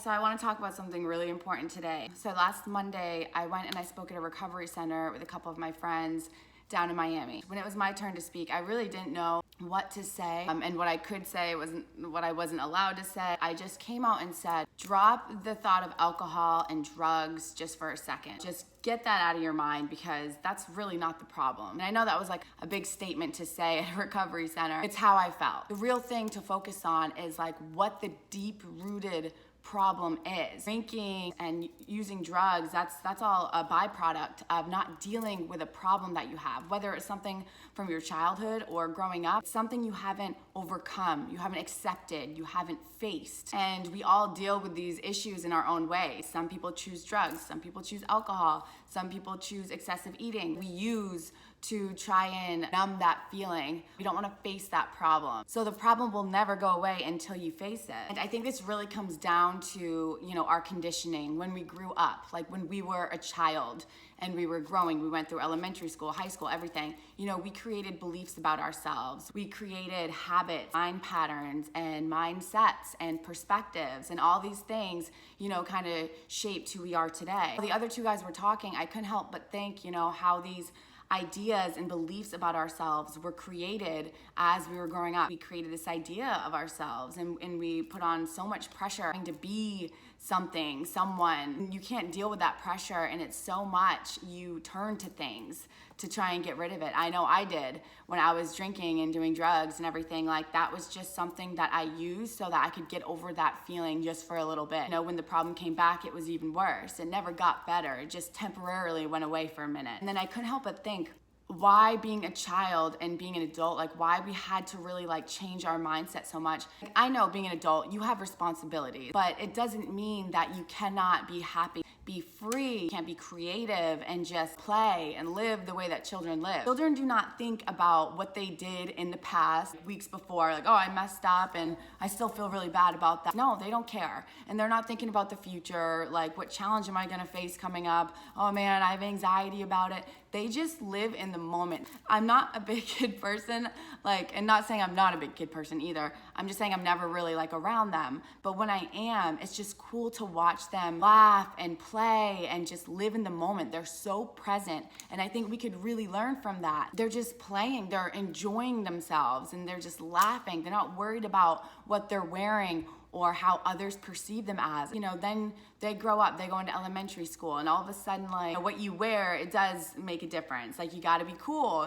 So I want to talk about something really important today. So last Monday, I went and I spoke at a recovery center with a couple of my friends down in Miami. When it was my turn to speak, I really didn't know what to say, and what I could say wasn't what I wasn't allowed to say. I just came out and said, drop the thought of alcohol and drugs just for a second. Just get that out of your mind, because that's really not the problem. And I know that was like a big statement to say at a recovery center. It's how I felt. The real thing to focus on is like what the deep-rooted problem is. Drinking and using drugs, that's all a byproduct of not dealing with a problem that you have, whether it's something from your childhood or growing up, something you haven't overcome, you haven't accepted, you haven't faced. And we all deal with these issues in our own way. Some people choose drugs, some people choose alcohol, some people choose excessive eating. We use to try and numb that feeling. We don't want to face that problem. So the problem will never go away until you face it. And I think this really comes down to, our conditioning when we grew up, like when we were a child and we were growing, we went through elementary school, high school, everything. We created beliefs about ourselves. We created habits, mind patterns, and mindsets and perspectives, and all these things, kind of shaped who we are today. The other two guys were talking, I couldn't help but think, how these ideas and beliefs about ourselves were created as we were growing up. We created this idea of ourselves, and we put on so much pressure to be something, someone. You can't deal with that pressure, and it's so much you turn to things to try and get rid of it. I know I did when I was drinking and doing drugs and everything. Like, that was just something that I used so that I could get over that feeling just for a little bit. When the problem came back, it was even worse. It never got better. It just temporarily went away for a minute. And then I couldn't help but think, why being a child and being an adult, like why we had to really change our mindset so much. I know being an adult, you have responsibilities, but it doesn't mean that you cannot be happy, be free, you can't be creative and just play and live the way that children live. Children do not think about what they did in the past, weeks before, like, oh, I messed up and I still feel really bad about that. No, they don't care. And they're not thinking about the future, like what challenge am I gonna face coming up? Oh man, I have anxiety about it. They just live in the moment. I'm not a big kid person, and not saying I'm not a big kid person either. I'm just saying I'm never really around them. But when I am, it's just cool to watch them laugh and play and just live in the moment. They're so present. And I think we could really learn from that. They're just playing, they're enjoying themselves, and they're just laughing. They're not worried about what they're wearing or how others perceive them as. Then they grow up, they go into elementary school, and all of a sudden, what you wear, it does make a difference. You gotta be cool,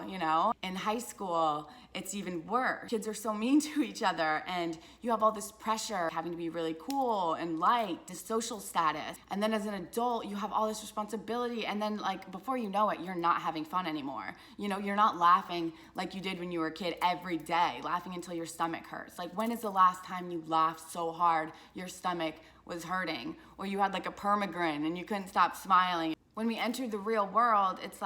In high school, it's even worse. Kids are so mean to each other, and you have all this pressure having to be really cool and liked, this social status. And then as an adult, you have all this responsibility, and then before you know it, you're not having fun anymore. You're not laughing like you did when you were a kid every day, laughing until your stomach hurts. When is the last time you laughed so hard your stomach was hurting, or you had a permagrin and you couldn't stop smiling? When we enter the real world, it's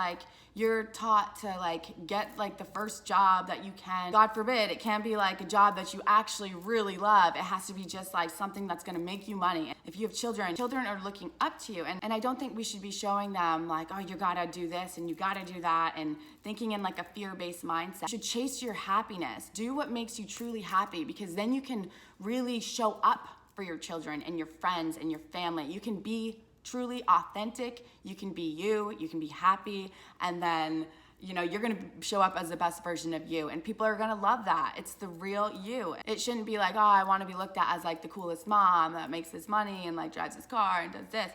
you're taught to get the first job that you can. God forbid, it can't be a job that you actually really love. It has to be just something that's gonna make you money. If you have children are looking up to you. And I don't think we should be showing them oh, you gotta do this and you gotta do that, and thinking in a fear-based mindset. You should chase your happiness. Do what makes you truly happy, because then you can really show up for your children and your friends and your family. You can be truly authentic, you can be you can be happy, and then you're gonna show up as the best version of you, and people are gonna love that. It's the real you. It shouldn't be oh, I wanna be looked at as the coolest mom that makes this money and drives this car and does this.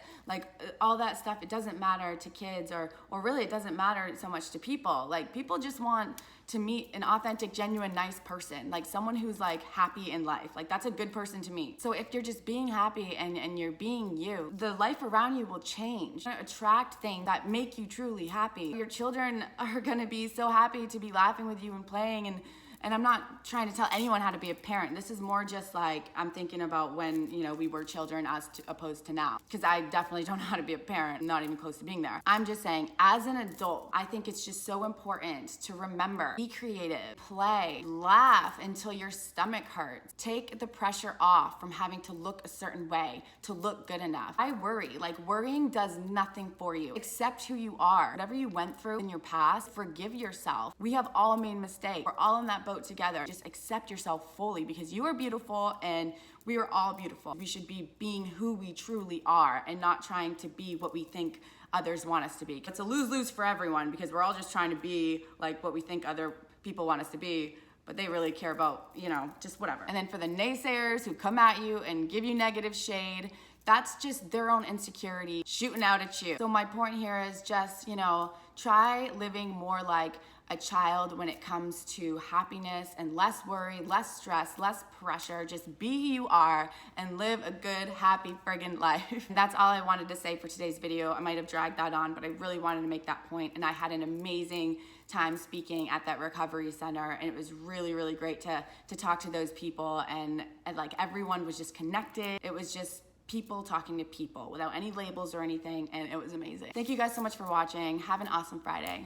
All that stuff, it doesn't matter to kids, or really it doesn't matter so much to people. People just want to meet an authentic, genuine, nice person, someone who's happy in life. That's a good person to meet. So if you're just being happy and you're being you, the life around you will change. Attract things that make you truly happy. Your children are gonna be so happy to be laughing with you and playing, and I'm not trying to tell anyone how to be a parent. This is more just I'm thinking about when, we were children opposed to now. Because I definitely don't know how to be a parent. I'm not even close to being there. I'm just saying, as an adult, I think it's just so important to remember, be creative, play, laugh until your stomach hurts. Take the pressure off from having to look a certain way to look good enough. I worry. Worrying does nothing for you. Accept who you are. Whatever you went through in your past, forgive yourself. We have all made mistakes. We're all in that boat together. Just accept yourself fully, because you are beautiful and we are all beautiful. We should be being who we truly are and not trying to be what we think others want us to be. It's a lose-lose for everyone, because we're all just trying to be like what we think other people want us to be, but they really care about, you know, just whatever. And then for the naysayers who come at you and give you negative shade, that's just their own insecurity shooting out at you. So my point here is just, you know, try living more like a child when it comes to happiness, and less worry, less stress, less pressure. Just be who you are and live a good, happy friggin' life. That's all I wanted to say for today's video. I might have dragged that on, but I really wanted to make that point, and I had an amazing time speaking at that recovery center, and it was really, really great to talk to those people, and like everyone was just connected. It was just people talking to people without any labels or anything, and it was amazing. Thank you guys so much for watching. Have an awesome Friday.